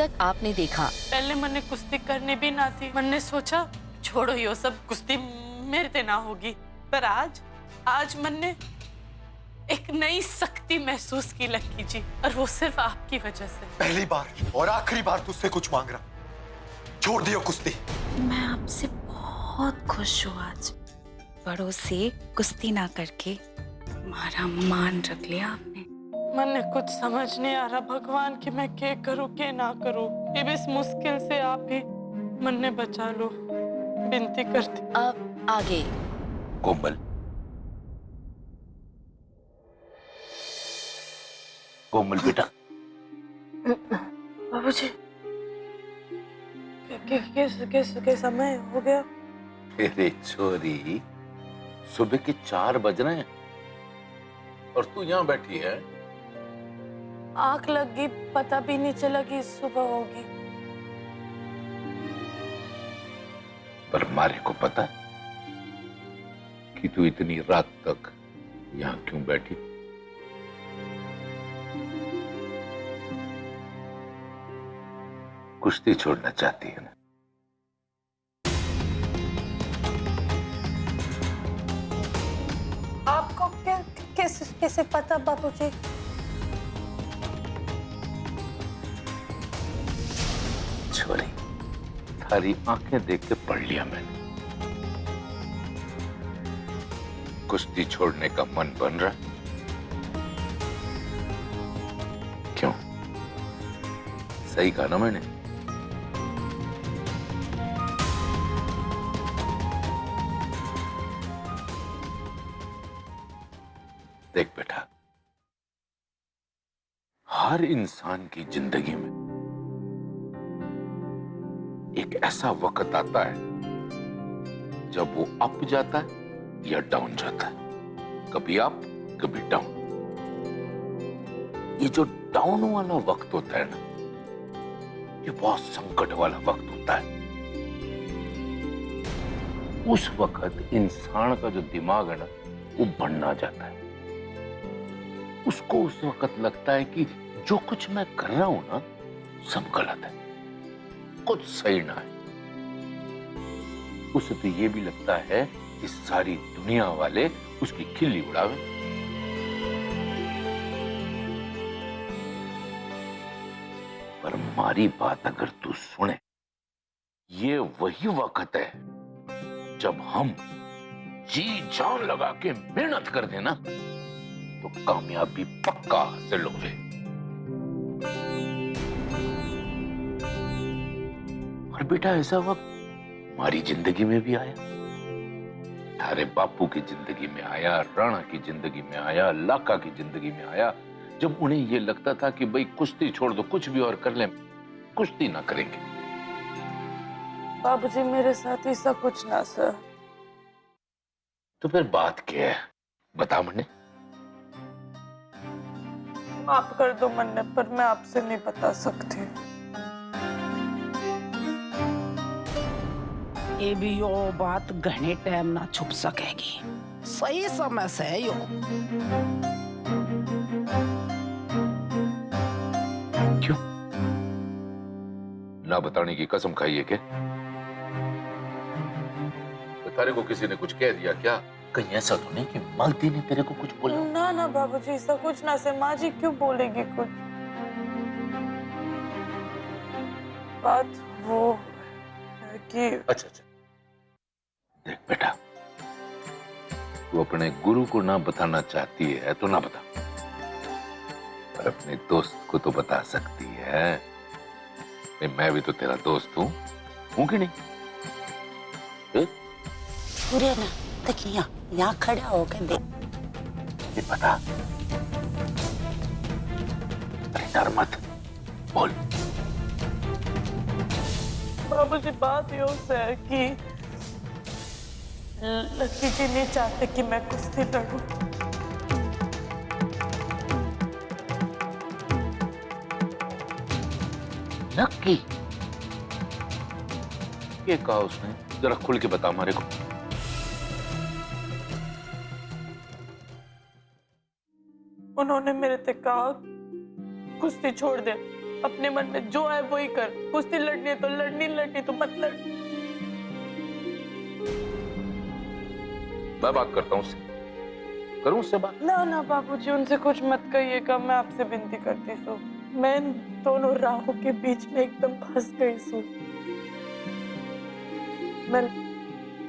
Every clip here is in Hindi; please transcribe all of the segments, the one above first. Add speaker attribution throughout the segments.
Speaker 1: तक आपने देखा।
Speaker 2: पहले मैंने कुश्ती करनी भी ना थी। मैंने सोचा छोड़ो यो सब, कुश्ती मेरे से ना होगी। पर आज मैंने एक नई शक्ति महसूस की लक्की जी, और वो सिर्फ आपकी वजह से।
Speaker 3: पहली बार और आखिरी बार तुझसे कुछ मांग रहा, छोड़ दियो कुश्ती।
Speaker 4: मैं आपसे बहुत खुश हूँ। आज बड़ों से कुश्ती ना करके हमारा मान रख लिया आपने।
Speaker 2: मैंने कुछ समझ नहीं आ रहा भगवान कि मैं क्या करूँ क्या ना करूँ। ये इस मुश्किल से आप ही मन ने बचा लो, विनती करती।
Speaker 1: अब आगे।
Speaker 5: कोमल, कोमल बेटा।
Speaker 2: बाबूजी, के समय हो गया?
Speaker 5: तेरे छोरी, सुबह के 4 बज रहे हैं और तू यहाँ बैठी है।
Speaker 2: आंख लग गई, पता भी नहीं चला कि सुबह होगी।
Speaker 5: पर मारे को पता है कि तू इतनी रात तक यहाँ क्यों बैठी? कुश्ती छोड़ना चाहती है ना?
Speaker 2: आपको कैसे पता बाबूजी?
Speaker 5: छोरी, थारी आंखें देख के पढ़ लिया मैंने। कुश्ती छोड़ने का मन बन रहा? क्यों? सही कहा ना मैंने? देख बेटा, हर इंसान की जिंदगी में एक ऐसा वक्त आता है जब वो अप जाता है या डाउन जाता है। कभी अप, कभी डाउन। ये जो डाउन वाला वक्त होता है ना, ये बहुत संकट वाला वक्त होता है। उस वक्त इंसान का जो दिमाग है ना, वो बढ़ना जाता है। उसको उस वक्त लगता है कि जो कुछ मैं कर रहा हूं ना, सब गलत है, कुछ सही ना है। उसे तो ये भी लगता है कि सारी दुनिया वाले उसकी खिल्ली उड़ावे। पर हमारी बात अगर तू सुने, ये वही वक्त है जब हम जी जान लगा के मेहनत कर देना तो कामयाबी पक्का हासिल होवे। और बेटा, ऐसा वक्त हमारी जिंदगी में भी आया, थारे बापू की जिंदगी में आया, राणा की जिंदगी में आया, लाका की जिंदगी में आया, जब उन्हें यह लगता था कि भाई कुश्ती छोड़ दो, कुछ भी और कर लें, कुश्ती ना करेंगे।
Speaker 2: बाबूजी, मेरे साथ ऐसा कुछ ना सर।
Speaker 5: तो फिर बात क्या है, बता मुझे।
Speaker 2: माफ कर दो मन्ने, पर मैं आपसे नहीं बता सकती।
Speaker 6: ये भी यो बात घने टाइम ना छुप सकेगी। सही समय से है यो।
Speaker 5: क्यों? ना बताने की कसम खाई है क्या? तारे को किसी ने कुछ कह दिया क्या? कहीं ऐसा तो नहीं कि मालती ने तेरे को कुछ बोला?
Speaker 2: ना ना बाबूजी, ऐसा कुछ ना से। माँ जी क्यों बोलेगी कुछ? बात वो है कि
Speaker 5: अच्छा, देख बेटा, तू अपने गुरु को ना बताना चाहती है तो ना बता, पर अपने दोस्त को तो बता सकती है। मैं भी तो तेरा दोस्त हूँ कि नहीं?
Speaker 4: पूरे ना तक यहाँ खड़ा होकर देख।
Speaker 5: ये पता, अरे डर मत, बोल।
Speaker 2: बाबूजी, बात यो है कि लक्की जी नहीं चाहते कि मैं कुश्ती लड़ूं।
Speaker 5: लक्की? ये कहा उसने? जरा खुल के बता हमारे को।
Speaker 2: उन्होंने मेरे से कहा कुश्ती छोड़ दे, अपने मन में जो है वही कर। कुश्ती लड़नी है तो लड़नी, लड़नी तो मत लड़।
Speaker 5: मैं बात करता हूँ उससे, करूँ उससे बात?
Speaker 2: ना ना बाबूजी, उनसे कुछ मत कहिएगा, मैं आपसे विनती करती सू। मैं इन दोनों राहों के बीच में एकदम फंस गई सू। मैं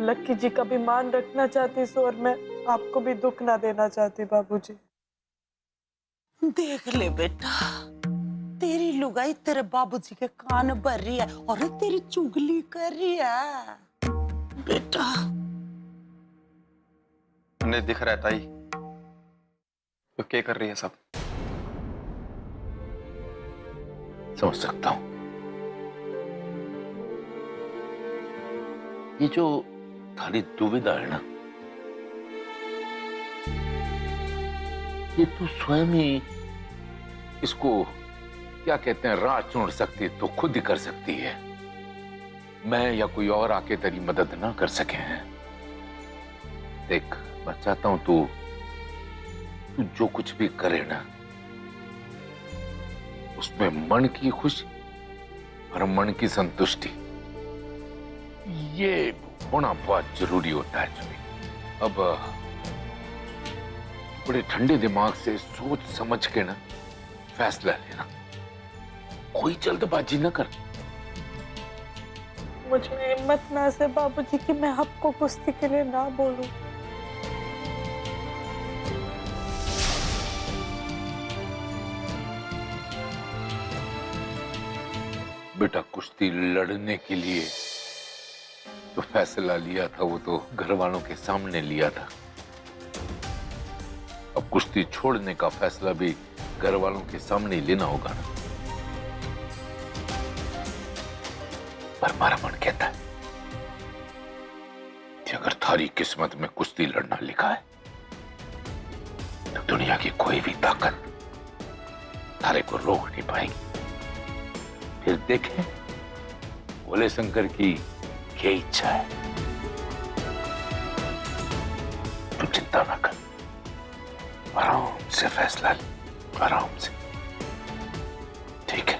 Speaker 2: लक्की जी का भी मान रखना चाहती सू और मैं आपको भी दुख ना देना चाहती बाबूजी।
Speaker 1: देख ले बेटा, तेरी लुगाई तेरे बाबूजी के कान भर रही है और तेरी चुगली कर रही है बेटा।
Speaker 3: उन्हें दिख रहा है ताई, तो क्या कर रही है सब?
Speaker 5: समझ सकता हूं। ये जो थारी दुविधा है ना, ये तू स्वयं ही इसको क्या कहते हैं, राह चुन सकती तो खुद ही कर सकती है। मैं या कोई और आके तेरी मदद ना कर सके हैं। देख, मैं चाहता हूं तू जो कुछ भी करे ना, उसमें मन की खुशी और मन की संतुष्टि, ये होना बहुत जरूरी होता है जुमी। अब बड़े ठंडे दिमाग से सोच समझ के ना फैसला लेना, कोई जल्दबाजी न कर।
Speaker 2: मुझे हिम्मत ना से बाबूजी कि मैं आपको कुश्ती के लिए ना बोलूं।
Speaker 5: बेटा, कुश्ती लड़ने के लिए तो फैसला लिया था, वो तो घर वालों के सामने लिया था। अब कुश्ती छोड़ने का फैसला भी घर वालों के सामने ही लेना होगा ना। पर हमारा मन कहता है कि अगर थारी किस्मत में कुश्ती लड़ना लिखा है तो दुनिया की कोई भी ताकत थारे को रोक नहीं पाएगी। फिर देखें भोले शंकर की क्या इच्छा है। तू चिंता ना कर, आराम से फैसला ले, आराम से, ठीक है?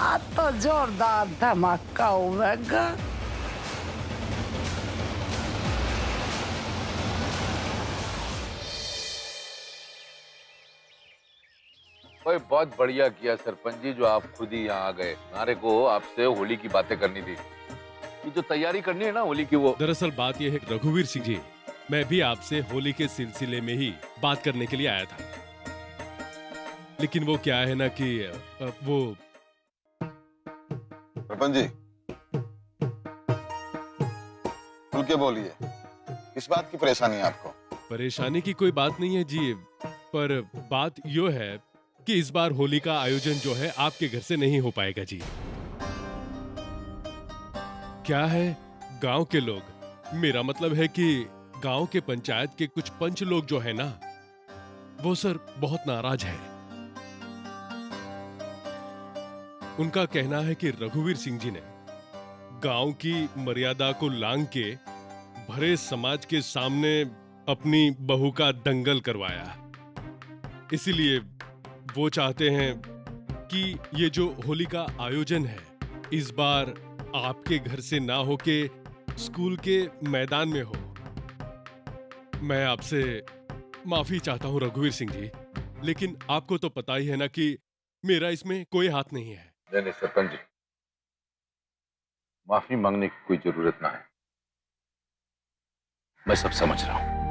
Speaker 6: आज तो जोरदार धमाका होगा।
Speaker 5: भाई बहुत बढ़िया किया सरपंच जी, जो आप खुद ही यहाँ आ गए। नारे को आपसे होली की बातें करनी थी, ये जो तैयारी करनी है ना होली की, वो
Speaker 7: दरअसल बात यह है रघुवीर सिंह जी, मैं भी आपसे होली के सिलसिले में ही बात करने के लिए आया था। लेकिन वो क्या है ना कि वो
Speaker 8: सरपंच जी, खुल के बोलिए, किस बात की परेशानी है आपको?
Speaker 7: परेशानी की कोई बात नहीं है जी, पर बात यो है कि इस बार होली का आयोजन जो है आपके घर से नहीं हो पाएगा जी। क्या है, गांव के लोग, मेरा मतलब है कि गांव के पंचायत के कुछ पंच लोग जो है ना, वो सर बहुत नाराज है। उनका कहना है कि रघुवीर सिंह जी ने गांव की मर्यादा को लांघ के भरे समाज के सामने अपनी बहू का दंगल करवाया। इसीलिए वो चाहते हैं कि ये जो होली का आयोजन है इस बार आपके घर से ना होके स्कूल के मैदान में हो। मैं आपसे माफी चाहता हूं रघुवीर सिंह जी, लेकिन आपको तो पता ही है ना कि मेरा इसमें कोई हाथ नहीं है।
Speaker 5: नहीं सरपंच जी, माफी मांगने की कोई जरूरत ना है, मैं सब समझ रहा हूं।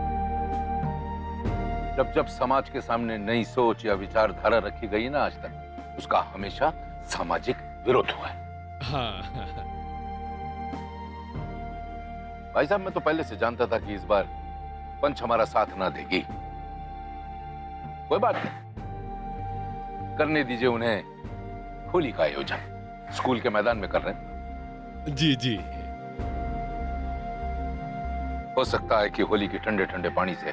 Speaker 5: जब जब समाज के सामने नई सोच या विचारधारा रखी गई ना आज तक, उसका हमेशा सामाजिक विरोध हुआ है।
Speaker 7: हाँ।
Speaker 5: भाई साहब, मैं तो पहले से जानता था कि इस बार पंच हमारा साथ ना देगी। कोई बात नहीं, करने दीजिए उन्हें होली का आयोजन स्कूल के मैदान में कर रहे हैं।
Speaker 7: जी जी,
Speaker 5: हो सकता है कि होली के ठंडे ठंडे पानी से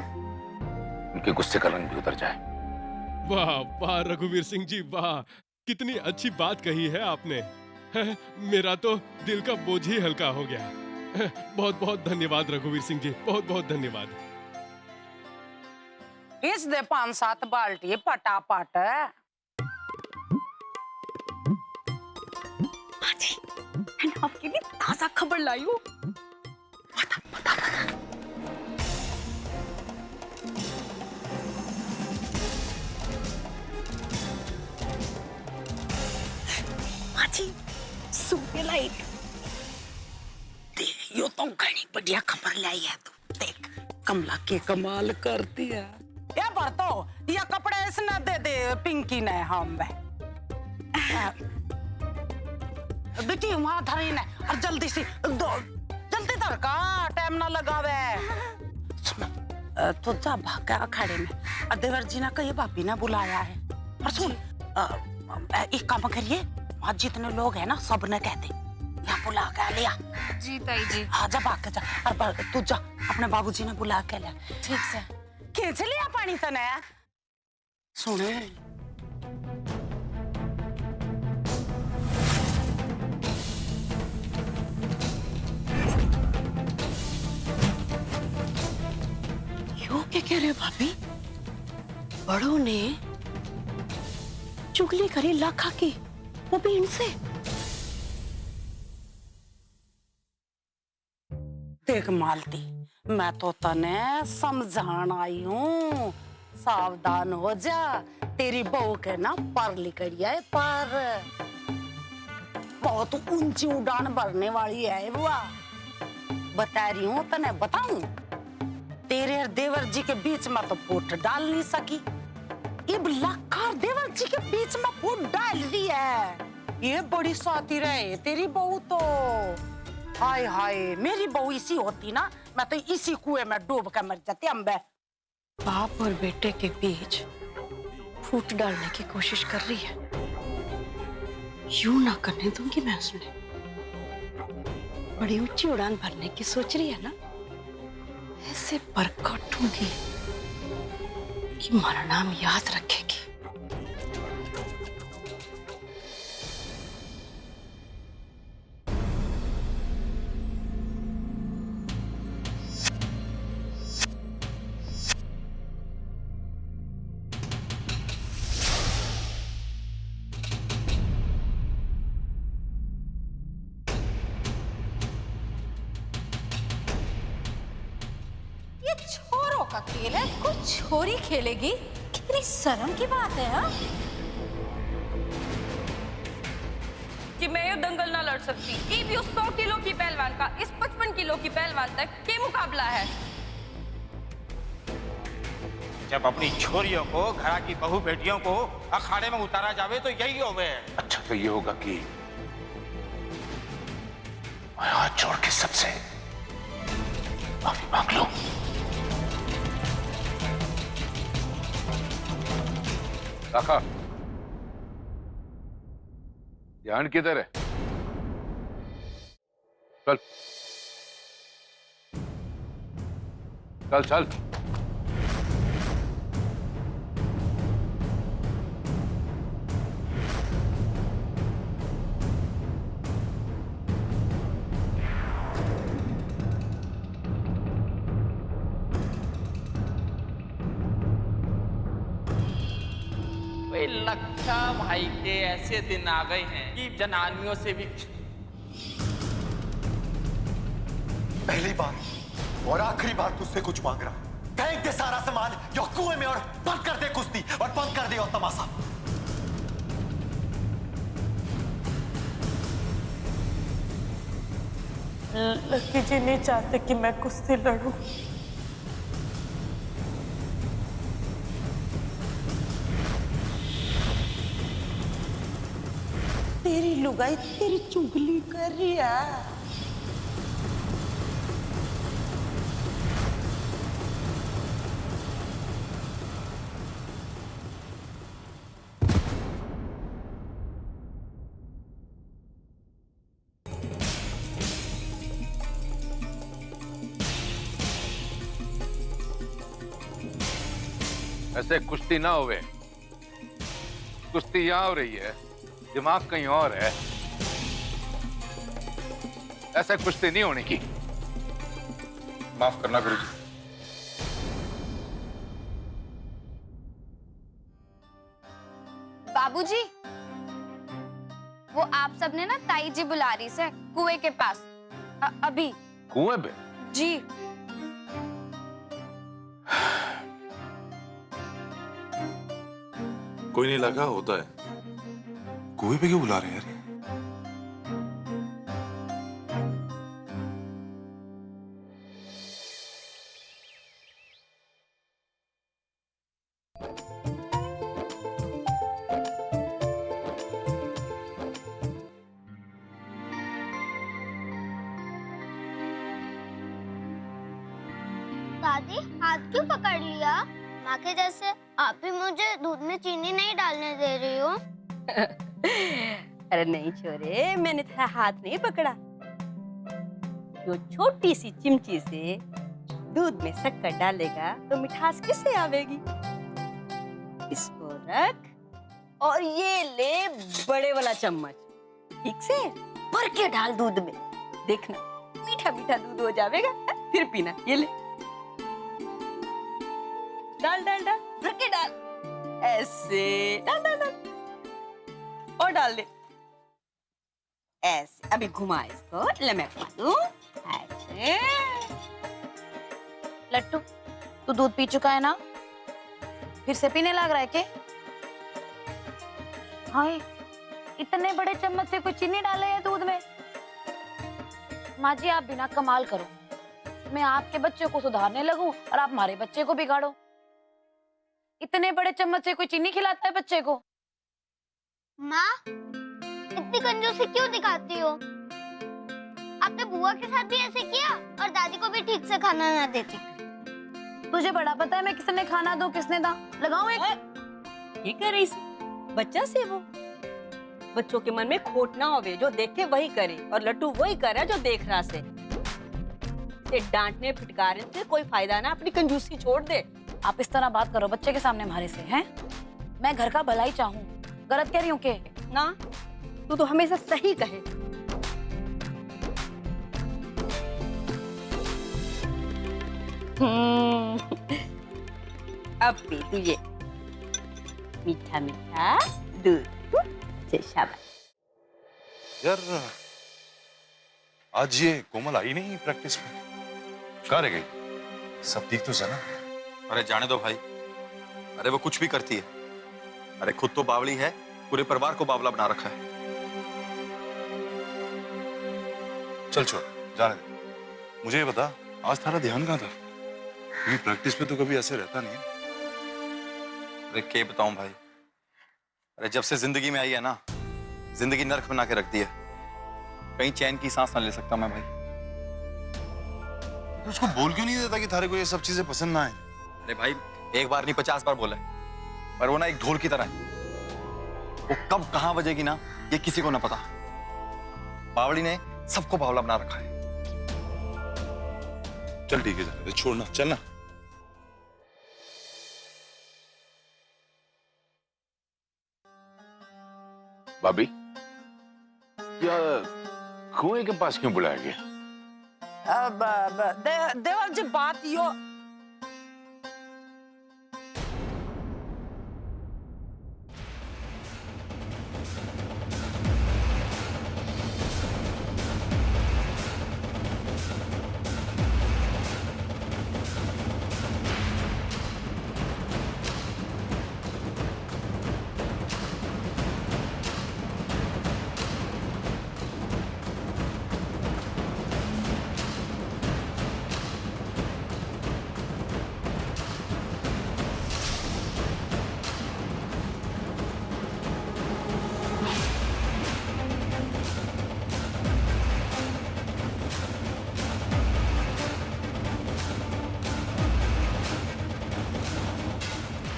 Speaker 5: उनके गुस्से का रंग भी उतर जाए।
Speaker 7: वाह वाह रघुवीर सिंह जी, वाह, कितनी अच्छी बात कही है आपने। मेरा तो दिल का बोझ ही हल्का हो गया। बहुत बहुत धन्यवाद रघुवीर सिंह जी, बहुत बहुत धन्यवाद।
Speaker 6: इस दे 5-7 बाल्टी पटापट।
Speaker 4: मैंने आपके लिए ताजा खबर लाई हूँ। सुबह लाइक
Speaker 6: देख, यो तो घनी बढ़िया खबर लाई है तू। देख कमला के कमाल करती है। ये बरतो ये कपड़े इसने दे दे पिंकी ने हम बे। बेटी वहां धरी ने और जल्दी से जल्दी धर का टाइम ना लगावे। सुन तो जा भाग अखाड़े में और देवर जी ने कही भाभी ने बुलाया है। और सुन एक काम करिए, वहां जितने लोग हैं ना सब ने कह दे यहाँ बुला के लिया।
Speaker 4: जी ताई जी।
Speaker 6: हाँ जा भाग के जा, और तू जा अपने बाबूजी ने बुला के लिया।
Speaker 4: ठीक से।
Speaker 6: खींच लिया पानी तने। सुने
Speaker 1: क्यों क्या कह रहे हो भाभी? बड़ों ने चुगली करी लाखा की, वो भी इनसे।
Speaker 6: देख मालती, मैं तो तने समझान आई हूँ, सावधान हो जा। तेरी बहू के ना पर लिकड़िया है, पर बहुत ऊंची उड़ान भरने वाली है वो। बता रही हूँ तने, बताऊं तेरे और देवर जी के बीच में तो फूट डाल नहीं सकी। इब लाखा देवर जी के बीच में फूट डाल दी है। ये बड़ी साथी रहे तेरी बहू तो। हाय हाय, मेरी बहू इसी होती ना, मैं तो इसी कुएं में डूब कर मर जाती। अम्बे
Speaker 1: बाप और बेटे के बीच फूट डालने की कोशिश कर रही है। यूं ना करने दूंगी मैं उसने। बड़ी ऊंची उड़ान भरने की सोच रही है ना, ऐसे पर काटूंगी कि हमारा नाम याद रखेगी।
Speaker 9: छोरों का खेल है, कुछ छोरी खेलेगी? कितनी शर्म की बात है। हाँ
Speaker 10: कि मैं ये दंगल ना लड़ सकती। इब यो 100 किलो की पहलवान का इस 55 किलो की पहलवान तक के मुकाबला है।
Speaker 11: जब अपनी छोरियों को, घरा की बहू बेटियों को अखाड़े में उतारा जावे तो यही होवे।
Speaker 5: अच्छा तो ये होगा कि मैं हाथ जोड़ के सबसे माफी मांग लूं। लाखा, ध्यान किधर है? चल चल चल।
Speaker 11: लक्षा भाई के ऐसे दिन आ गए हैं कि जनानियों से भी।
Speaker 3: पहली बार और आखिरी बार तुझसे कुछ मांग रहा हूं। फेंक दे सारा सामान यो कुएं में और बंद कर दे कुश्ती और बंद कर दे और तमाशा।
Speaker 2: लकी जी नहीं चाहते कि मैं कुश्ती लड़ूं।
Speaker 1: तेरी लुगाई तेरी चुगली कर रही है।
Speaker 5: ऐसे कुश्ती ना होवे, कुश्ती यहाँ हो रही है, दिमाग कहीं और है। ऐसे कुश्ती नहीं होने की।
Speaker 8: माफ करना गुरुजी।
Speaker 10: बाबूजी, वो आप सबने ना ताई जी बुला रही से कुएं के पास अभी।
Speaker 5: कुएं पे?
Speaker 10: जी।
Speaker 8: कोई नहीं लगा, होता है। कुएं पे क्यों बुला रहे हैं यार?
Speaker 12: दादी, हाथ क्यों पकड़ लिया? माँ के जैसे आप भी मुझे दूध में चीनी नहीं डालने दे रही हो।
Speaker 13: अरे नहीं छोरे, मैंने तेरा हाथ नहीं पकड़ा। जो छोटी सी चिमची से दूध में शक्कर डालेगा तो मिठास किससे आवेगी? इसको रख और ये ले बड़े वाला चम्मच, ठीक से भर के डाल दूध में। देखना मीठा मीठा दूध हो जाएगा, फिर पीना। ये ले, डाल डाल डाल, भर के डाल, ऐसे डाल डाल डाल और डाल दे ऐसे। अभी घुमा इसको, ले मैं खा दूं। ऐसे।
Speaker 10: लट्टू, तू दूध पी चुका है ना? फिर से पीने लग रहा है क्या? हाय, इतने बड़े चम्मच से कोई चीनी डाले है दूध में? माँ जी, आप बिना कमाल करो। मैं आपके बच्चे को सुधारने लगूं और आप हमारे बच्चे को बिगाड़ो। इतने बड़े चम्मच से कोई चीनी खिलाता है बच्चे को?
Speaker 12: माँ, इतनी कंजूसी क्यों दिखाती हो? आपने बुआ के साथ भी ऐसे किया और दादी को भी ठीक से खाना ना देती।
Speaker 10: तुझे बड़ा पता है मैं किसने खाना दूं, किसने दा लगाऊं एक?
Speaker 13: ये कर रही सी बच्चा से वो। बच्चों के मन में खोट ना होवे, जो देखे वही करे, और लट्टू वही करे जो देख रहा से। डांटने फिटकारे से कोई फायदा ना, अपनी कंजूसी छोड़ दे।
Speaker 10: आप इस तरह बात करो बच्चे के सामने हमारे से, हैं? मैं घर का भला ही चाहूं, गलत कह रही हूँ के?
Speaker 13: ना, तू तो हमेशा सही कहे। अब पी तू ये मीठा मीठा दूध। शाबाश।
Speaker 8: यार, आज ये कोमल आई नहीं प्रैक्टिस में, कहाँ रह गई? सब ठीक तो है ना?
Speaker 3: अरे जाने दो भाई, अरे वो कुछ भी करती है। अरे खुद तो बावली है, पूरे परिवार को बावला बना रखा है।
Speaker 8: चल छोड़, जाने दे। मुझे ये बता, आज थारा ध्यान कहाँ था? क्योंकि प्रैक्टिस में तो कभी ऐसे रहता नहीं है।
Speaker 3: अरे क्या बताऊं भाई, अरे जब से जिंदगी में आई है ना, जिंदगी नर्क बना के रख दी है। कहीं चैन की सांस ना ले सकता मैं भाई।
Speaker 8: तो उसको बोल क्यों नहीं देता कि थारे को ये सब चीजें पसंद ना आए?
Speaker 3: अरे भाई, एक बार नहीं 50 बार बोला है, पर वो ना एक ढोल की तरह है। वो कब कहां बजेगी ना, ये किसी को ना पता। बावली ने सबको बावला बना रखा है।
Speaker 8: चल ठीक है, जाने दे, छोड़ना, चलना।
Speaker 5: भाभी, क्या कुएं के पास क्यों बुलाया गया?
Speaker 6: देवर जी, बात यो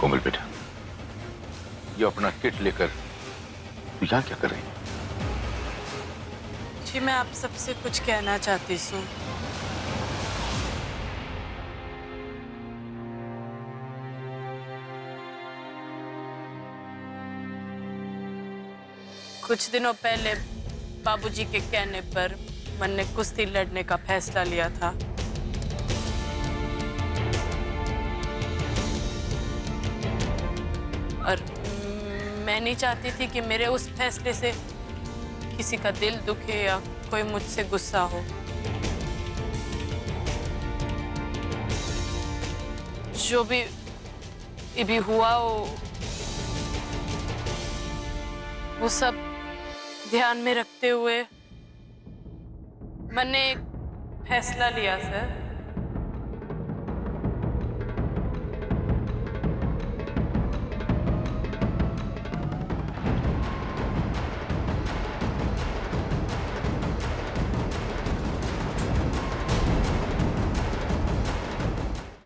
Speaker 5: कोमल बेटा, ये अपना किट लेकर तू यहाँ क्या कर रही है?
Speaker 2: जी, मैं आप सबसे कुछ कहना चाहती हूँ। कुछ दिनों पहले बाबूजी के कहने पर मैंने कुश्ती लड़ने का फैसला लिया था। और मैं नहीं चाहती थी कि मेरे उस फैसले से किसी का दिल दुखे या कोई मुझसे गुस्सा हो। जो भी हुआ वो सब ध्यान में रखते हुए मैंने एक फैसला लिया सर।